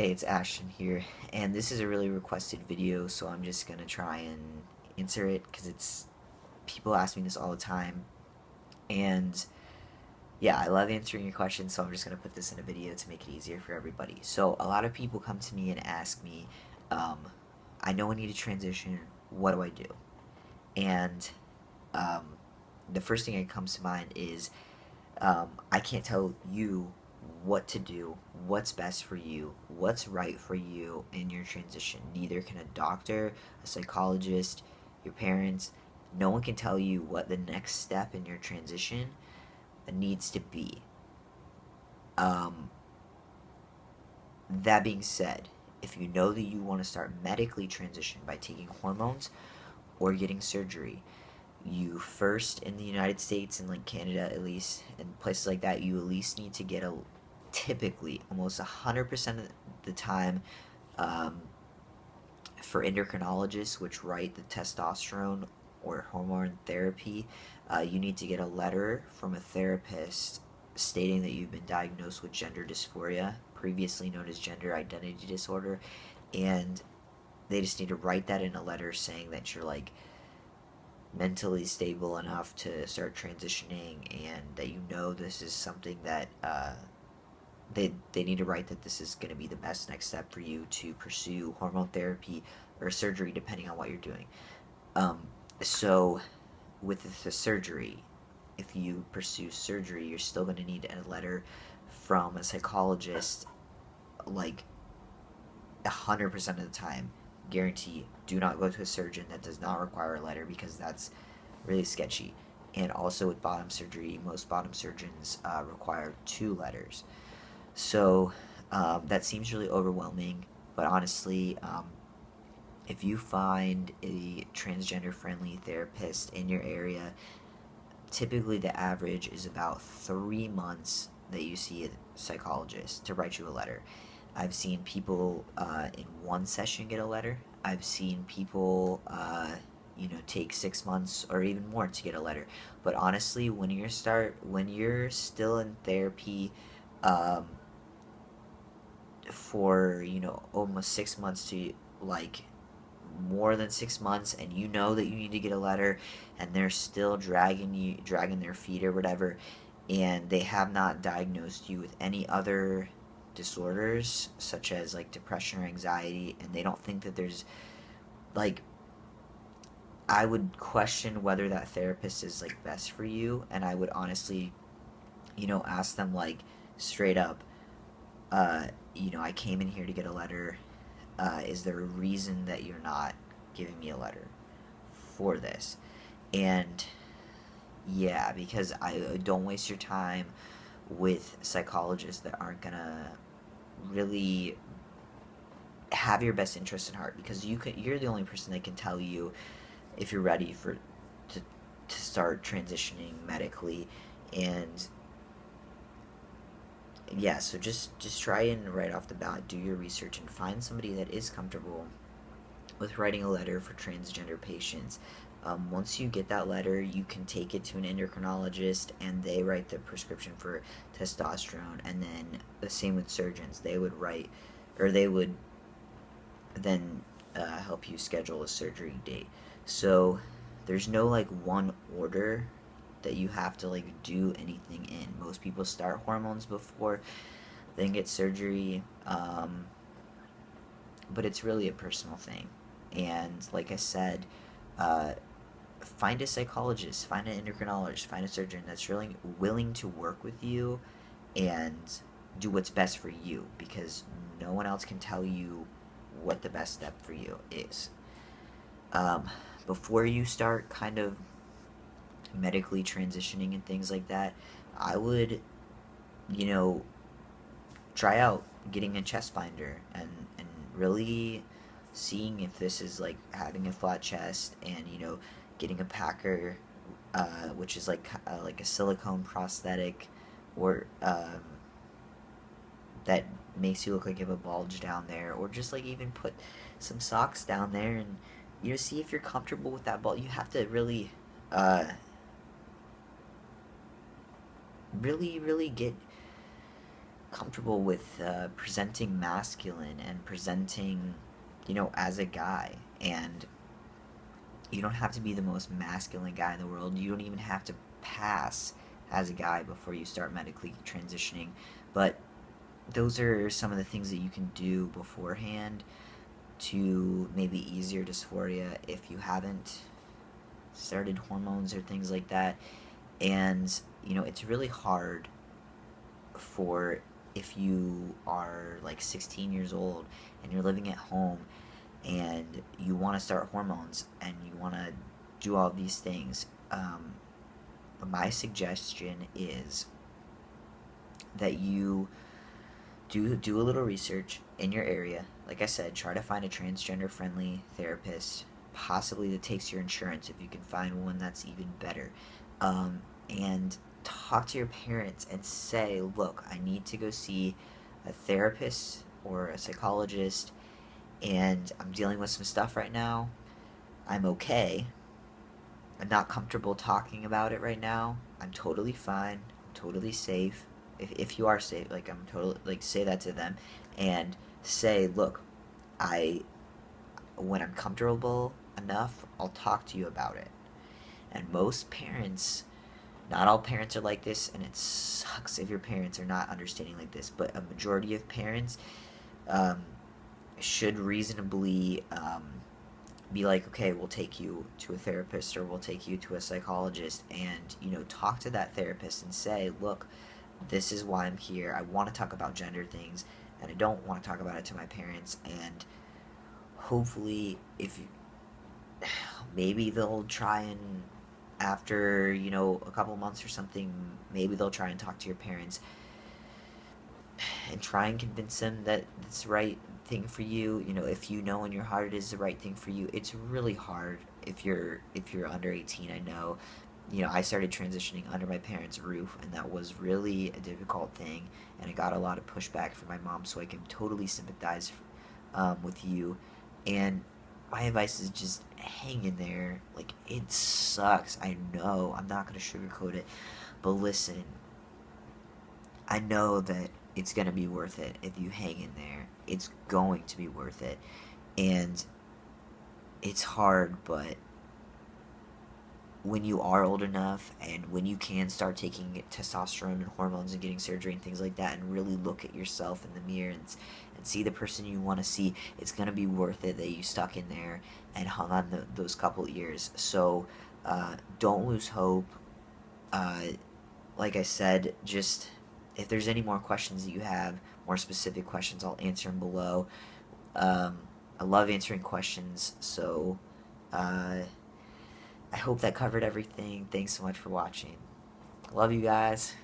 Hey, it's Ashton here, and this is a really requested video, so I'm just gonna try and answer it because it's people ask me this all the time, and yeah, I love answering your questions, so I'm just gonna put this in a video to make it easier for everybody. So a lot of people come to me and ask me, um, I know I need to transition. What do I do? And um, the first thing that comes to mind is I can't tell you what to do, what's best for you, what's right for you in your transition. Neither can a doctor, a psychologist, your parents. No one can tell you what the next step in your transition needs to be. Um, that being said, if you know that you want to start medically transition by taking hormones or getting surgery, you first in the United States and like Canada at least and places like that, you at least need to get a typically almost 100% of the time um, for endocrinologists which write the testosterone or hormone therapy, you need to get a letter from a therapist stating that you've been diagnosed with gender dysphoria, previously known as gender identity disorder, and they just need to write that in a letter saying that you're like mentally stable enough to start transitioning and that you know this is something that they need to write that this is going to be the best next step for you to pursue hormone therapy or surgery depending on what you're doing. So with the surgery, if you pursue surgery, you're still going to need a letter from a psychologist, like 100% of the time. Guarantee, do not go to a surgeon that does not require a letter because that's really sketchy. And also with bottom surgery, most bottom surgeons require 2 letters. So that seems really overwhelming, but honestly, if you find a transgender friendly therapist in your area, typically the average is about 3 months that you see a psychologist to write you a letter. I've seen people in one session get a letter. I've seen people, take 6 months or even more to get a letter. But honestly, when you're still in therapy, um, for almost 6 months to like more than 6 months, and you know that you need to get a letter, and they're still dragging their feet or whatever, and they have not diagnosed you with any other disorders such as like depression or anxiety, and they don't think that there's like, I would question whether that therapist is like best for you, and I would honestly ask them like straight up, I came in here to get a letter. Is there a reason that you're not giving me a letter for this? And yeah, because I don't waste your time with psychologists that aren't gonna really have your best interest in heart, because you're the only person that can tell you if you're ready to start transitioning medically. And yeah, so just try and right off the bat do your research and find somebody that is comfortable with writing a letter for transgender patients. Once you get that letter, you can take it to an endocrinologist and they write the prescription for testosterone. And then the same with surgeons, they would write, or they would then help you schedule a surgery date. So there's no like one order that you have to like do anything in. Most people start hormones before then get surgery, but it's really a personal thing. And like I said, uh, find a psychologist, find an endocrinologist, find a surgeon that's really willing to work with you and do what's best for you, because no one else can tell you what the best step for you is. Um, Before you start kind of medically transitioning and things like that, I would, you know, try out getting a chest binder and really seeing if this is like having a flat chest, and getting a packer, which is like a silicone prosthetic, or that makes you look like you have a bulge down there, or just like even put some socks down there and see if you're comfortable with that bulge. You have to really uh, really get comfortable with presenting masculine and presenting, as a guy. And you don't have to be the most masculine guy in the world. You don't even have to pass as a guy before you start medically transitioning. But those are some of the things that you can do beforehand to maybe ease your dysphoria if you haven't started hormones or things like that. And, it's really hard for if you are like 16 years old and you're living at home and you want to start hormones and you want to do all these things. My suggestion is that you do a little research in your area. Like I said, try to find a transgender friendly therapist, possibly that takes your insurance. If you can find one, that's even better. And talk to your parents and say, look, I need to go see a therapist or a psychologist, and I'm dealing with some stuff right now. I'm okay. I'm not comfortable talking about it right now. I'm totally fine. I'm totally safe. If you are safe, like, I'm totally, like, say that to them and say, look, I when I'm comfortable enough, I'll talk to you about it. And most parents, not all parents are like this, and it sucks if your parents are not understanding like this, but a majority of parents um, should reasonably be like, okay, we'll take you to a therapist or we'll take you to a psychologist, and talk to that therapist and say, look, this is why I'm here. I want to talk about gender things, and I don't want to talk about it to my parents. And hopefully, if you, maybe they'll try and, after a couple months or something, maybe they'll try and talk to your parents and try and convince them that it's the right thing for you. If you know in your heart it is the right thing for you. It's really hard if you're under 18. I know. I started transitioning under my parents' roof, and that was really a difficult thing, and I got a lot of pushback from my mom, so I can totally sympathize with you. And my advice is just hang in there. Like, it sucks. I know. I'm not going to sugarcoat it. But listen, I know that it's going to be worth it if you hang in there. It's going to be worth it. And it's hard, but when you are old enough and when you can start taking testosterone and hormones and getting surgery and things like that, and really look at yourself in the mirror and see the person you want to see, it's going to be worth it that you stuck in there and hung on those couple years. So don't lose hope. Like I said, just if there's any more questions that you have, more specific questions, I'll answer them below. I love answering questions, so I hope that covered everything. Thanks so much for watching. Love you guys.